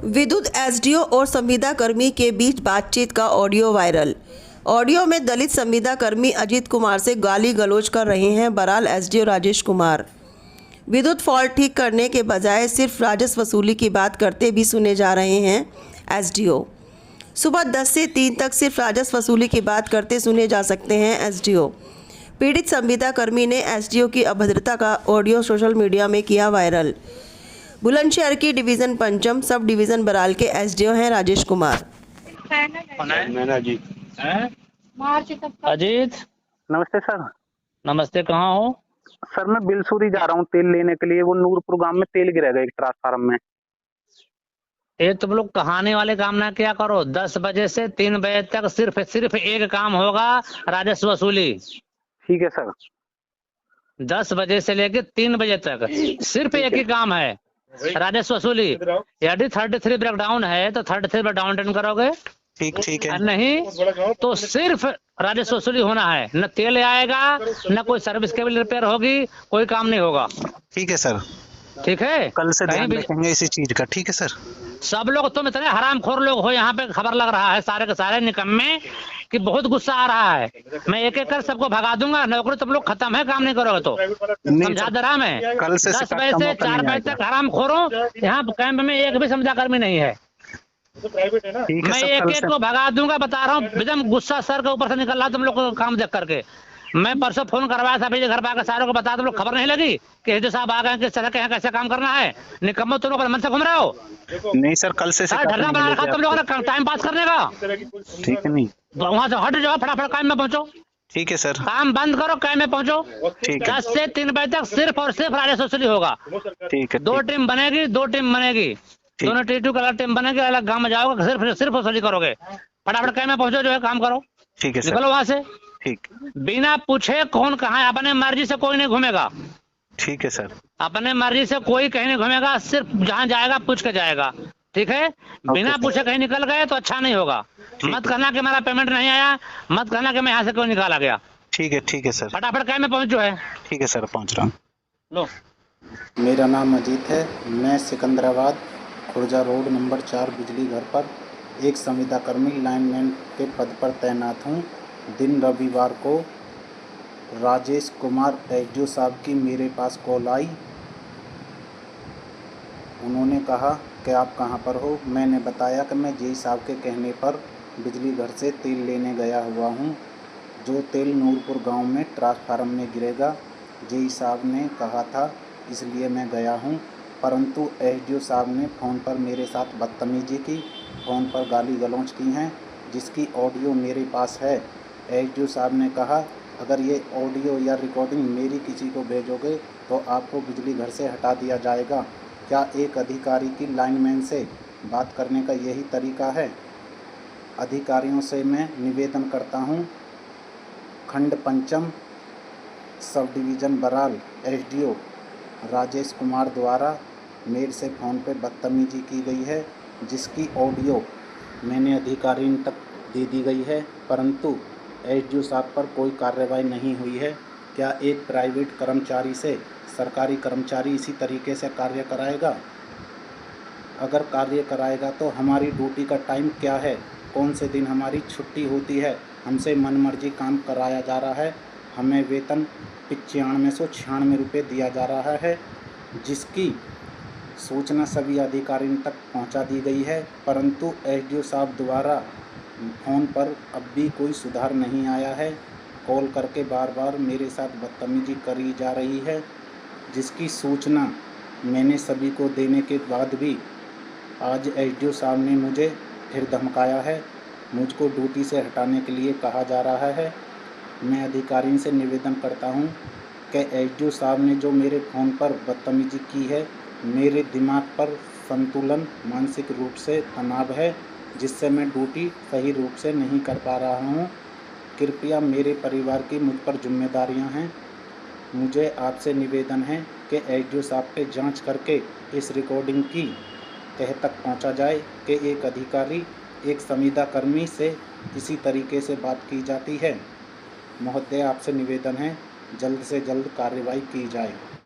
विद्युत एसडीओ और संविदा कर्मी के बीच बातचीत का ऑडियो वायरल। ऑडियो में दलित संविदा कर्मी अजीत कुमार से गाली गलौज कर रहे हैं बराल एसडीओ राजेश कुमार। विद्युत फॉल्ट ठीक करने के बजाय सिर्फ राजस्व वसूली की बात करते भी सुने जा रहे हैं एसडीओ। सुबह 10 से 3 तक सिर्फ राजस्व वसूली की बात करते सुने जा सकते हैं एसडीओ। पीड़ित संविदा कर्मी ने एसडीओ की अभद्रता का ऑडियो सोशल मीडिया में किया वायरल। बुलंदशहर की डिवीज़न पंचम सब डिवीज़न बराल के एसडीओ हैं राजेश कुमार। अजीत, नमस्ते सर। नमस्ते। कहाँ हो? सर मैं बिलसूरी जा रहा हूँ तेल लेने के लिए। वो नूरपुर गांव में तेल गिरेगा एक ट्रांसफार्मर में। ये तुम लोग कहानी वाले काम ना किया करो। 10 बजे से 3 बजे तक सिर्फ एक काम होगा, राजस्व वसूली। ठीक है सर। 10 बजे से लेकर 3 बजे तक सिर्फ एक ही काम है, राजस्व वसूली। यदि 33 ब्रेकडाउन है तो 33 ब्रेकडाउन अटेंड करोगे। ठीक है। नहीं तो सिर्फ राजस्व वसूली होना है। न तेल आएगा, न कोई सर्विस केबल रिपेयर होगी, कोई काम नहीं होगा। ठीक है सर। ठीक है, कल से ध्यान रखेंगे इसी चीज का। ठीक है सर। सब लोग तुम इतने हरामखोर लोग हो, यहाँ पे खबर लग रहा है सारे के सारे निकम्मे कि बहुत गुस्सा आ रहा है। मैं एक एक कर सबको भगा दूंगा। नौकरी तुम लोग खत्म है, काम नहीं करोगे तो। समझा दे रहा मैं। कल से 10 बजे से 4 बजे तक हरामखोरों। यहाँ कैंप में एक भी समझा कर्मी नहीं है। मैं एक एक को भगा दूंगा, बता रहा हूँ। एकदम गुस्सा सर के ऊपर से निकल रहा तुम लोग को काम देख करके। मैं परसों फोन करवाया था घर पे आकर सारों को बता, तुम लोग खबर नहीं लगी कि हिजो साहब आ गए, किस तरह के यहाँ कैसे काम करना है। निकम्मो तुम लोग मन से घूम रहे हो। नहीं सर, कल से धरना बना रखा तुम लोगों ने टाइम पास करने का। ठीक है। नहीं वहाँ से हट जाओ, फटाफट काम में पहुंचो। ठीक है सर। काम बंद करो, काम में पहुंचो। ठीक है। 10 से 3 बजे तक सिर्फ और सिर्फ राजस्व वसूली होगा। ठीक है। 2 टीम बनेगी, 2 टीम बनेगी। दोनों T2 का अलग टीम बनेगी, अलग गांव में जाओगे, सिर्फ वसूली करोगे। फटाफट काम में पहुंचो, जो है काम करो। ठीक है सर। निकलो वहां से। ठीक। बिना पूछे कौन कहाँ है, अपने मर्जी से कोई नहीं घूमेगा। ठीक है सर। अपने मर्जी से कोई कहीं नहीं घूमेगा, सिर्फ जहाँ जाएगा पूछ के जाएगा। ठीक है, बिना पूछे कहीं निकल गए तो अच्छा नहीं होगा। मत कहना कि हमारा पेमेंट नहीं आया, मत कहना कि मैं यहाँ से क्यों निकाला गया। ठीक है सर। फटाफट काम में पहुंचो है। ठीक है सर, पहुंच रहा हूँ। लो, मेरा नाम अजीत है। मैं सिकंदराबाद खुर्जा रोड नंबर 4 बिजली घर पर एक संविदा कर्मी लाइनमैन के पद पर तैनात हूँ। दिन रविवार को राजेश कुमार एसडीओ साहब की मेरे पास कॉल आई। उन्होंने कहा कि आप कहाँ पर हो। मैंने बताया कि मैं जेई साहब के कहने पर बिजली घर से तेल लेने गया हुआ हूँ। जो तेल नूरपुर गांव में ट्रांसफार्मर में गिरेगा, जेई साहब ने कहा था, इसलिए मैं गया हूँ। परंतु एसडीओ साहब ने फ़ोन पर मेरे साथ बदतमीजी की, फ़ोन पर गाली गलौज की हैं, जिसकी ऑडियो मेरे पास है। एसडीओ साहब ने कहा, अगर ये ऑडियो या रिकॉर्डिंग मेरी किसी को भेजोगे तो आपको बिजली घर से हटा दिया जाएगा। क्या एक अधिकारी की लाइनमैन से बात करने का यही तरीका है? अधिकारियों से मैं निवेदन करता हूँ, खंड पंचम sub division Baral SDO Rajesh Kumar द्वारा मेरे से फ़ोन पे बदतमीजी की गई है, जिसकी ऑडियो मैंने अधिकारियों तक दे दी गई है, परंतु एसडीओ साहब पर कोई कार्रवाई नहीं हुई है। क्या एक प्राइवेट कर्मचारी से सरकारी कर्मचारी इसी तरीके से कार्य कराएगा? अगर कार्य कराएगा तो हमारी ड्यूटी का टाइम क्या है? कौन से दिन हमारी छुट्टी होती है? हमसे मनमर्जी काम कराया जा रहा है। हमें वेतन 9596 रुपये दिया जा रहा है, जिसकी सूचना सभी अधिकारियों तक पहुंचा दी गई है, परंतु एसडीओ साहब द्वारा फ़ोन पर अब भी कोई सुधार नहीं आया है। कॉल करके बार बार मेरे साथ बदतमीजी करी जा रही है, जिसकी सूचना मैंने सभी को देने के बाद भी आज एसडीओ साहब ने मुझे फिर धमकाया है। मुझको ड्यूटी से हटाने के लिए कहा जा रहा है। मैं अधिकारियों से निवेदन करता हूं कि एसडीओ साहब ने जो मेरे फ़ोन पर बदतमीजी की है, मेरे दिमाग पर संतुलन, मानसिक रूप से तनाव है, जिससे मैं ड्यूटी सही रूप से नहीं कर पा रहा हूं। कृपया, मेरे परिवार की मुझ पर जिम्मेदारियां हैं। मुझे आपसे निवेदन है कि एसडीओ साहब पे जांच करके इस रिकॉर्डिंग की तह तक पहुंचा जाए कि एक अधिकारी एक संविदा कर्मी से इसी तरीके से बात की जाती है। महोदय, आपसे निवेदन है जल्द से जल्द कार्रवाई की जाए।